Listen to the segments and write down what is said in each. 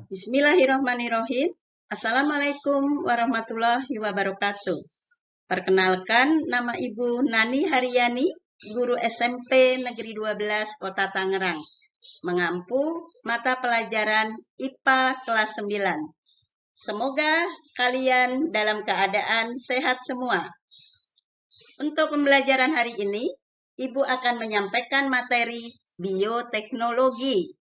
Bismillahirrahmanirrahim. Assalamualaikum warahmatullahi wabarakatuh. Perkenalkan, nama Ibu Nani Haryani, guru SMP Negeri 12 Kota Tangerang, mengampu mata pelajaran IPA kelas 9. Semoga kalian dalam keadaan sehat semua. Untuk pembelajaran hari ini, Ibu akan menyampaikan materi bioteknologi.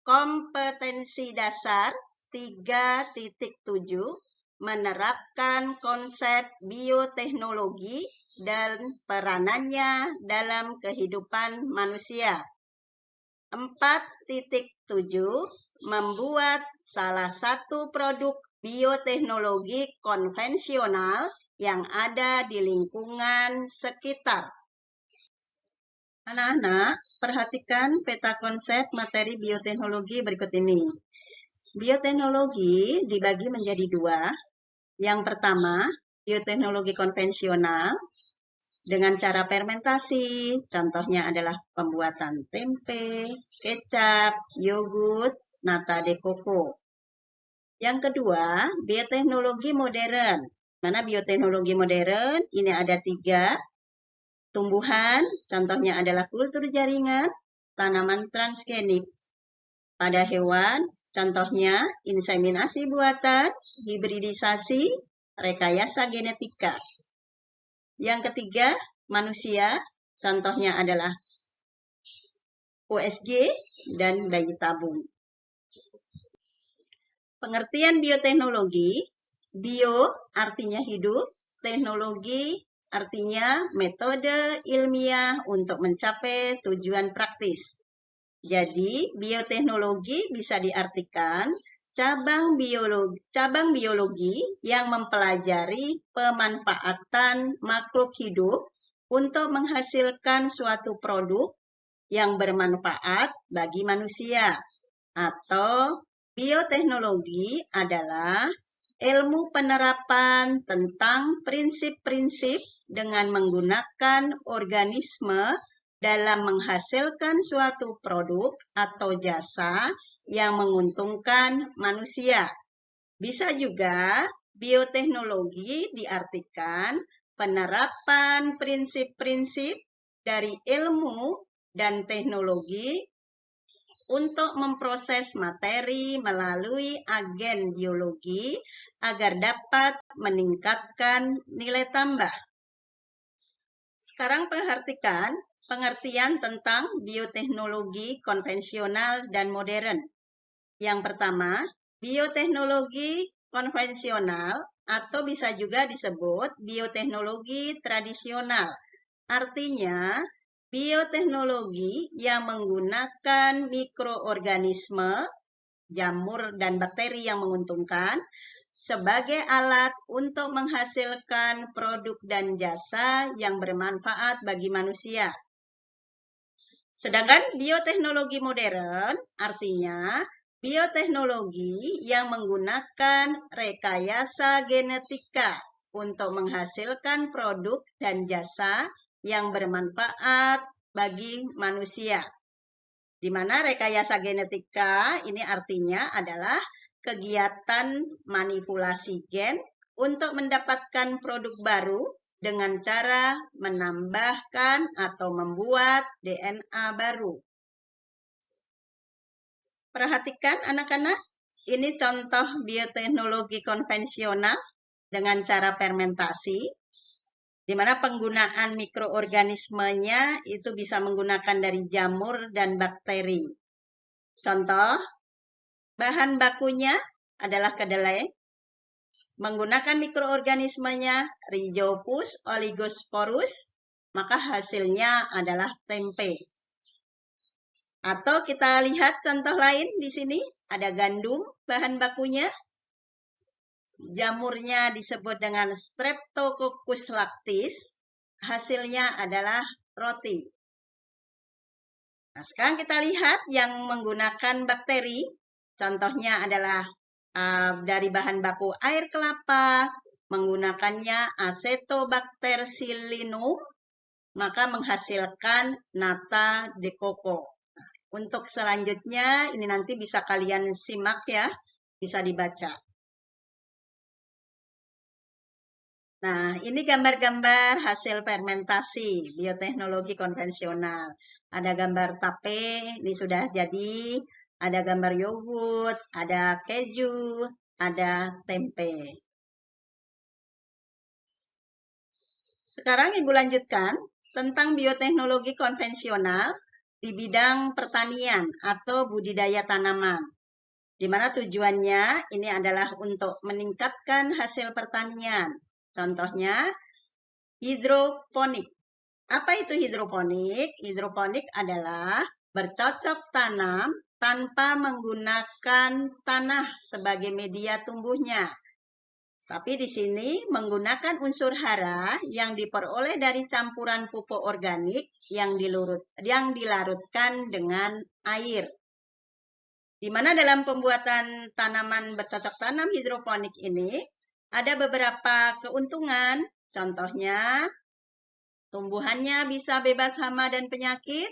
Kompetensi dasar 3.7 menerapkan konsep bioteknologi dan peranannya dalam kehidupan manusia. 4.7 membuat salah satu produk bioteknologi konvensional yang ada di lingkungan sekitar. Anak-anak, perhatikan peta konsep materi bioteknologi berikut ini. Bioteknologi dibagi menjadi dua. Yang pertama, bioteknologi konvensional dengan cara fermentasi. Contohnya adalah pembuatan tempe, kecap, yogurt, nata de coco. Yang kedua, bioteknologi modern. Mana bioteknologi modern? Ini ada 3. Tumbuhan, contohnya adalah kultur jaringan, tanaman transgenik. Pada hewan, contohnya inseminasi buatan, hibridisasi, rekayasa genetika. Yang ketiga, manusia, contohnya adalah USG dan bayi tabung. Pengertian bioteknologi, bio artinya hidup, teknologi artinya metode ilmiah untuk mencapai tujuan praktis. Jadi, bioteknologi bisa diartikan cabang biologi yang mempelajari pemanfaatan makhluk hidup untuk menghasilkan suatu produk yang bermanfaat bagi manusia. Atau bioteknologi adalah ilmu penerapan tentang prinsip-prinsip dengan menggunakan organisme dalam menghasilkan suatu produk atau jasa yang menguntungkan manusia. Bisa juga bioteknologi diartikan penerapan prinsip-prinsip dari ilmu dan teknologi untuk memproses materi melalui agen biologi agar dapat meningkatkan nilai tambah. Sekarang perhatikan pengertian tentang bioteknologi konvensional dan modern. Yang pertama, bioteknologi konvensional atau bisa juga disebut bioteknologi tradisional. Artinya, bioteknologi yang menggunakan mikroorganisme, jamur dan bakteri yang menguntungkan sebagai alat untuk menghasilkan produk dan jasa yang bermanfaat bagi manusia. Sedangkan bioteknologi modern artinya bioteknologi yang menggunakan rekayasa genetika untuk menghasilkan produk dan jasa yang bermanfaat bagi manusia. Di mana rekayasa genetika ini artinya adalah kegiatan manipulasi gen untuk mendapatkan produk baru dengan cara menambahkan atau membuat DNA baru. Perhatikan anak-anak, ini contoh bioteknologi konvensional dengan cara fermentasi, di mana penggunaan mikroorganismenya itu bisa menggunakan dari jamur dan bakteri. Contoh, bahan bakunya adalah kedelai, menggunakan mikroorganismenya Rhizopus oligosporus, maka hasilnya adalah tempe. Atau kita lihat contoh lain di sini, ada gandum, bahan bakunya. Jamurnya disebut dengan Streptococcus lactis, hasilnya adalah roti. Nah, sekarang kita lihat yang menggunakan bakteri, contohnya adalah dari bahan baku air kelapa, menggunakannya Acetobacter pseudomonas, maka menghasilkan nata de coco. Untuk selanjutnya, ini nanti bisa kalian simak ya, bisa dibaca. Nah, ini gambar-gambar hasil fermentasi bioteknologi konvensional. Ada gambar tape, ini sudah jadi. Ada gambar yogurt, ada keju, ada tempe. Sekarang Ibu lanjutkan tentang bioteknologi konvensional di bidang pertanian atau budidaya tanaman. Di mana tujuannya ini adalah untuk meningkatkan hasil pertanian. Contohnya, hidroponik. Apa itu hidroponik? Hidroponik adalah bercocok tanam tanpa menggunakan tanah sebagai media tumbuhnya. Tapi di sini menggunakan unsur hara yang diperoleh dari campuran pupuk organik yang dilarutkan dengan air. Di mana dalam pembuatan tanaman bercocok tanam hidroponik ini ada beberapa keuntungan. Contohnya, tumbuhannya bisa bebas hama dan penyakit.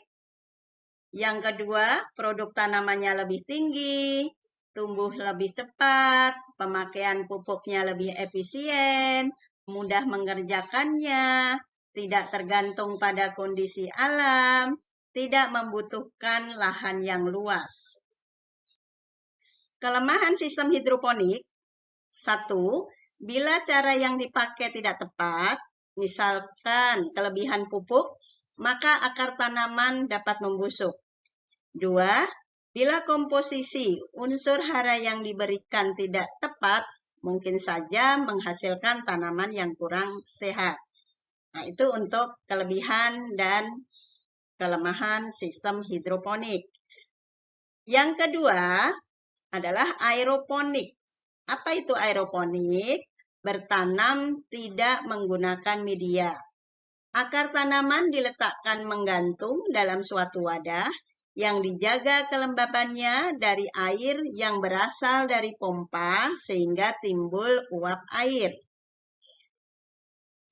Yang kedua, produk tanamannya lebih tinggi, tumbuh lebih cepat, pemakaian pupuknya lebih efisien, mudah mengerjakannya, tidak tergantung pada kondisi alam, tidak membutuhkan lahan yang luas. Kelemahan sistem hidroponik, 1. Bila cara yang dipakai tidak tepat, misalkan kelebihan pupuk, maka akar tanaman dapat membusuk. 2. Bila komposisi unsur hara yang diberikan tidak tepat, mungkin saja menghasilkan tanaman yang kurang sehat. Nah, itu untuk kelebihan dan kelemahan sistem hidroponik. Yang kedua adalah aeroponik. Apa itu aeroponik? Bertanam tidak menggunakan media. Akar tanaman diletakkan menggantung dalam suatu wadah yang dijaga kelembabannya dari air yang berasal dari pompa sehingga timbul uap air.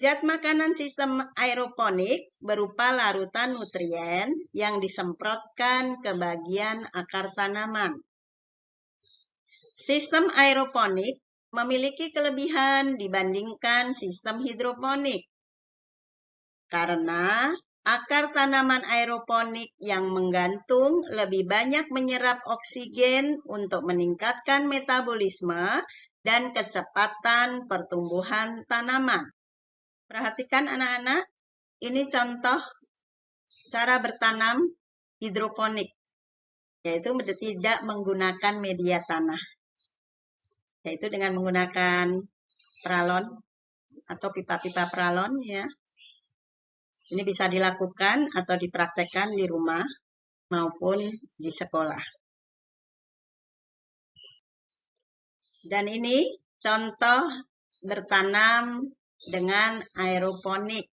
Zat makanan sistem aeroponik berupa larutan nutrien yang disemprotkan ke bagian akar tanaman. Sistem aeroponik memiliki kelebihan dibandingkan sistem hidroponik karena akar tanaman aeroponik yang menggantung lebih banyak menyerap oksigen untuk meningkatkan metabolisme dan kecepatan pertumbuhan tanaman. Perhatikan anak-anak, ini contoh cara bertanam hidroponik, yaitu tidak menggunakan media tanah. Yaitu dengan menggunakan peralon atau pipa-pipa peralon ya. Ini bisa dilakukan atau dipraktekkan di rumah maupun di sekolah. Dan ini contoh bertanam dengan aeroponik,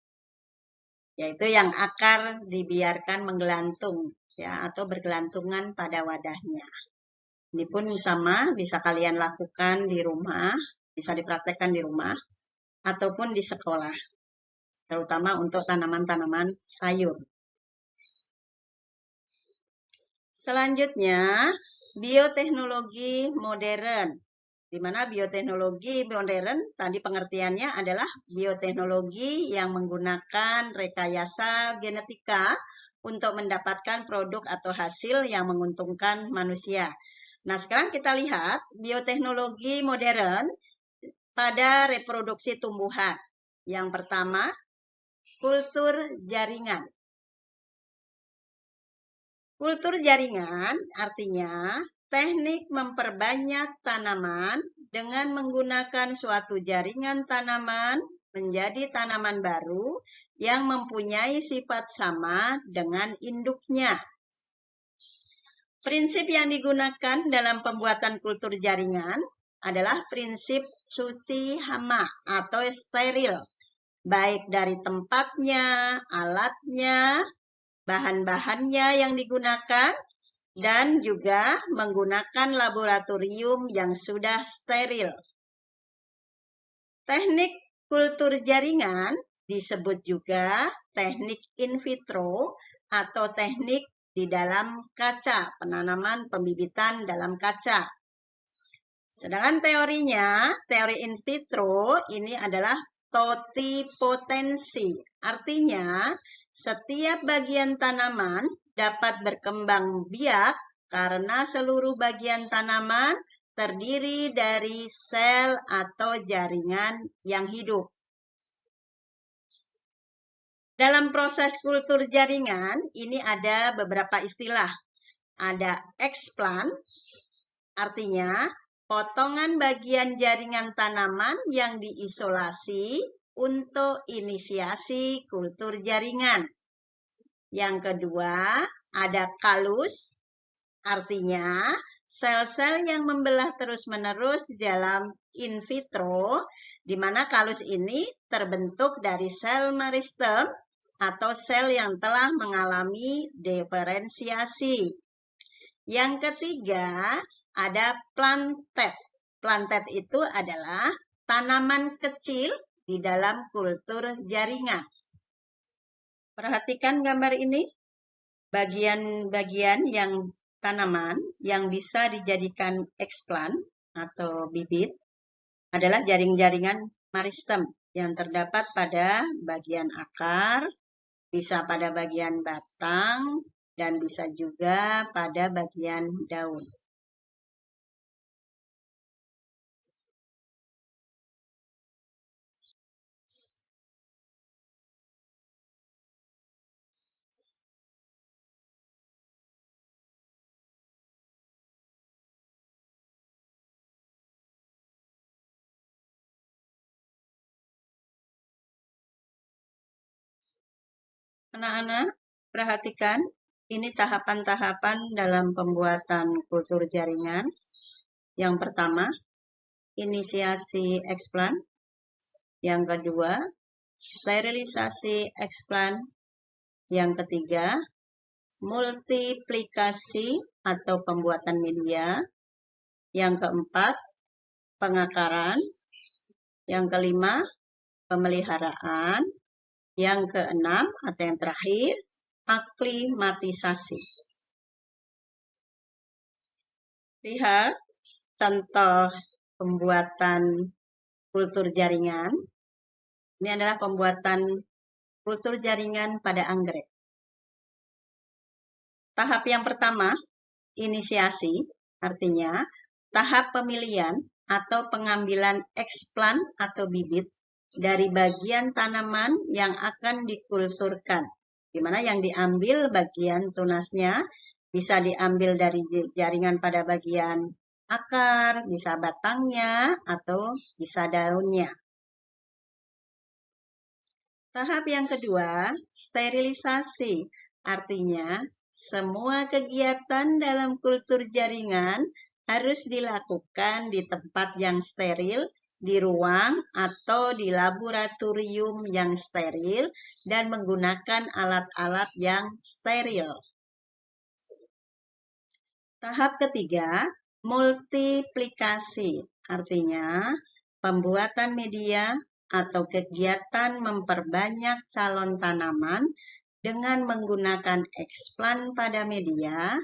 yaitu yang akar dibiarkan menggelantung ya atau bergelantungan pada wadahnya. Ini pun sama, bisa kalian lakukan di rumah, bisa dipraktekkan di rumah, ataupun di sekolah, terutama untuk tanaman-tanaman sayur. Selanjutnya, bioteknologi modern. Di mana bioteknologi modern, tadi pengertiannya adalah bioteknologi yang menggunakan rekayasa genetika untuk mendapatkan produk atau hasil yang menguntungkan manusia. Nah, sekarang kita lihat bioteknologi modern pada reproduksi tumbuhan. Yang pertama, kultur jaringan. Kultur jaringan artinya teknik memperbanyak tanaman dengan menggunakan suatu jaringan tanaman menjadi tanaman baru yang mempunyai sifat sama dengan induknya. Prinsip yang digunakan dalam pembuatan kultur jaringan adalah prinsip suci hama atau steril, baik dari tempatnya, alatnya, bahan-bahannya yang digunakan, dan juga menggunakan laboratorium yang sudah steril. Teknik kultur jaringan disebut juga teknik in vitro atau teknik di dalam kaca, penanaman pembibitan dalam kaca. Sedangkan teorinya, teori in vitro ini adalah totipotensi. Artinya, setiap bagian tanaman dapat berkembang biak karena seluruh bagian tanaman terdiri dari sel atau jaringan yang hidup. Dalam proses kultur jaringan, ini ada beberapa istilah. Ada explant, artinya potongan bagian jaringan tanaman yang diisolasi untuk inisiasi kultur jaringan. Yang kedua, ada kalus, artinya sel-sel yang membelah terus-menerus dalam in vitro, di mana kalus ini terbentuk dari sel meristem atau sel yang telah mengalami diferensiasi. Yang ketiga, ada plantet. Plantet itu adalah tanaman kecil di dalam kultur jaringan. Perhatikan gambar ini. Bagian-bagian yang tanaman yang bisa dijadikan explant atau bibit adalah jaring-jaringan meristem yang terdapat pada bagian akar, bisa pada bagian batang, dan bisa juga pada bagian daun. Anak-anak, perhatikan, ini tahapan-tahapan dalam pembuatan kultur jaringan. Yang pertama, inisiasi explant. Yang kedua, sterilisasi explant. Yang ketiga, multiplikasi atau pembuatan media. Yang keempat, pengakaran. Yang kelima, pemeliharaan. Yang keenam atau yang terakhir, aklimatisasi. Lihat contoh pembuatan kultur jaringan. Ini adalah pembuatan kultur jaringan pada anggrek. Tahap yang pertama, inisiasi, artinya tahap pemilihan atau pengambilan explant atau bibit dari bagian tanaman yang akan dikulturkan, di mana yang diambil bagian tunasnya bisa diambil dari jaringan pada bagian akar, bisa batangnya, atau bisa daunnya. Tahap yang kedua, sterilisasi, artinya semua kegiatan dalam kultur jaringan harus dilakukan di tempat yang steril, di ruang atau di laboratorium yang steril, dan menggunakan alat-alat yang steril. Tahap ketiga, multiplikasi, artinya pembuatan media atau kegiatan memperbanyak calon tanaman dengan menggunakan explant pada media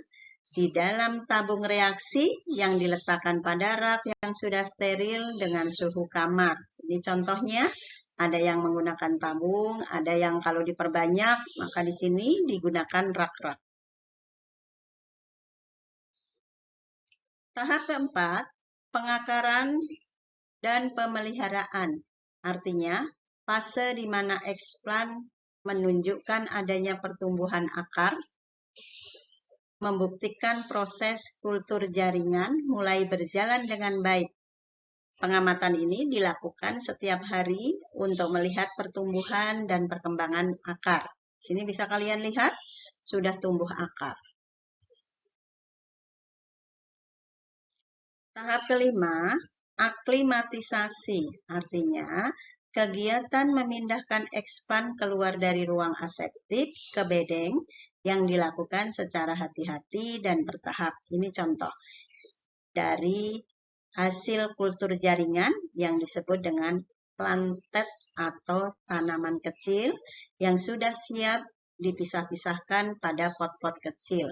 di dalam tabung reaksi yang diletakkan pada rak yang sudah steril dengan suhu kamar. Ini contohnya, ada yang menggunakan tabung, ada yang kalau diperbanyak, maka di sini digunakan rak-rak. Tahap keempat, pengakaran dan pemeliharaan. Artinya, fase di mana explant menunjukkan adanya pertumbuhan akar, membuktikan proses kultur jaringan mulai berjalan dengan baik. Pengamatan ini dilakukan setiap hari untuk melihat pertumbuhan dan perkembangan akar. Sini bisa kalian lihat, sudah tumbuh akar. Tahap kelima, aklimatisasi, artinya kegiatan memindahkan explant keluar dari ruang aseptik ke bedeng yang dilakukan secara hati-hati dan bertahap. Ini contoh dari hasil kultur jaringan yang disebut dengan plantet atau tanaman kecil yang sudah siap dipisah-pisahkan pada pot-pot kecil.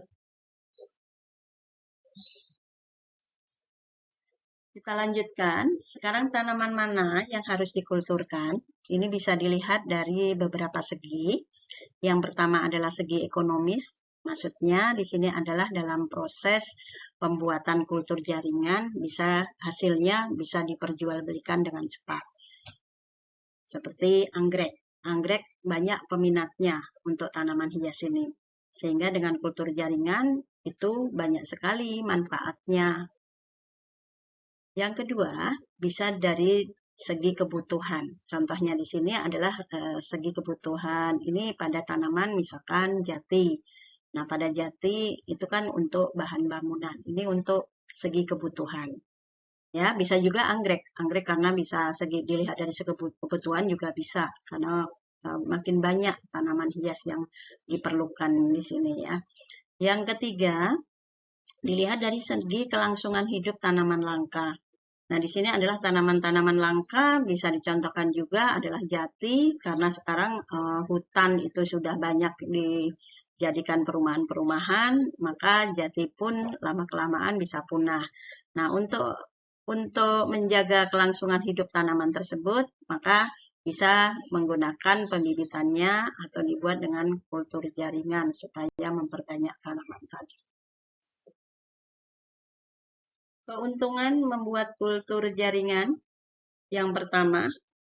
Kita lanjutkan, sekarang tanaman mana yang harus dikulturkan? Ini bisa dilihat dari beberapa segi. Yang pertama adalah segi ekonomis, maksudnya di sini adalah dalam proses pembuatan kultur jaringan, hasilnya bisa diperjualbelikan dengan cepat. Seperti anggrek. Anggrek banyak peminatnya untuk tanaman hias ini. Sehingga dengan kultur jaringan itu banyak sekali manfaatnya. Yang kedua, bisa dari segi kebutuhan. Contohnya di sini adalah segi kebutuhan. Ini pada tanaman misalkan jati. Nah, pada jati itu kan untuk bahan bangunan. Ini untuk segi kebutuhan. Ya, bisa juga anggrek. Anggrek karena bisa dilihat dari segi kebutuhan juga bisa. Karena makin banyak tanaman hias yang diperlukan di sini ya. Yang ketiga, dilihat dari segi kelangsungan hidup tanaman langka. Nah, di sini adalah tanaman-tanaman langka, bisa dicontohkan juga adalah jati, karena sekarang hutan itu sudah banyak dijadikan perumahan-perumahan, maka jati pun lama-kelamaan bisa punah. Nah, untuk menjaga kelangsungan hidup tanaman tersebut, maka bisa menggunakan pembibitannya atau dibuat dengan kultur jaringan supaya memperbanyak tanaman tadi. Keuntungan membuat kultur jaringan. Yang pertama,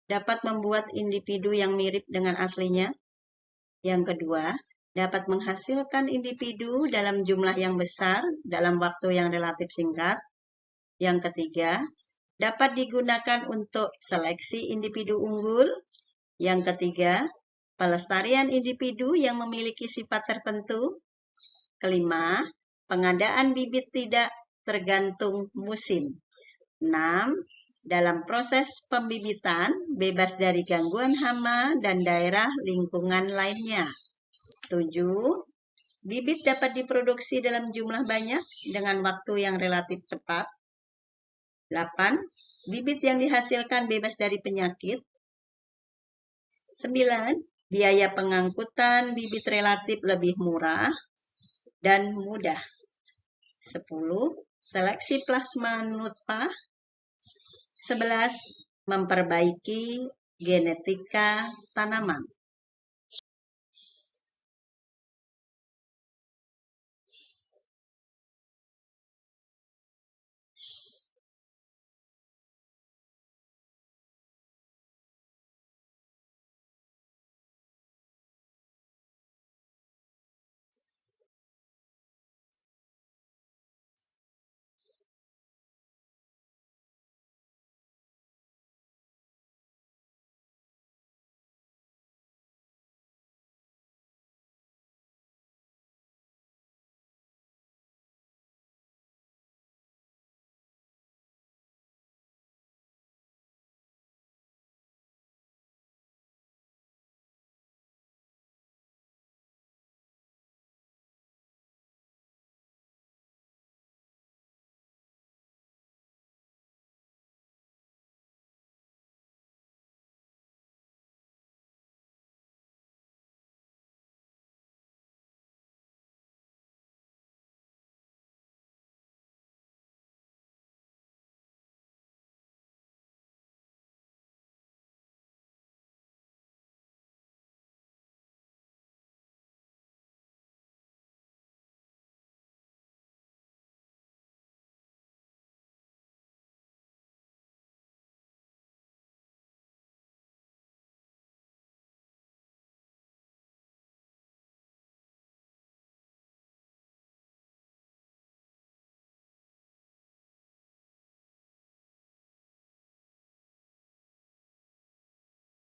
dapat membuat individu yang mirip dengan aslinya. Yang kedua, dapat menghasilkan individu dalam jumlah yang besar dalam waktu yang relatif singkat. Yang ketiga, dapat digunakan untuk seleksi individu unggul. Yang ketiga, pelestarian individu yang memiliki sifat tertentu. Kelima, pengadaan bibit tidak tergantung musim. 6. Dalam proses pembibitan, bebas dari gangguan hama dan daerah lingkungan lainnya. 7. Bibit dapat diproduksi dalam jumlah banyak dengan waktu yang relatif cepat. 8. Bibit yang dihasilkan bebas dari penyakit. 9. Biaya pengangkutan bibit relatif lebih murah dan mudah. 10. Seleksi plasma nutfah. 11. Memperbaiki genetika tanaman.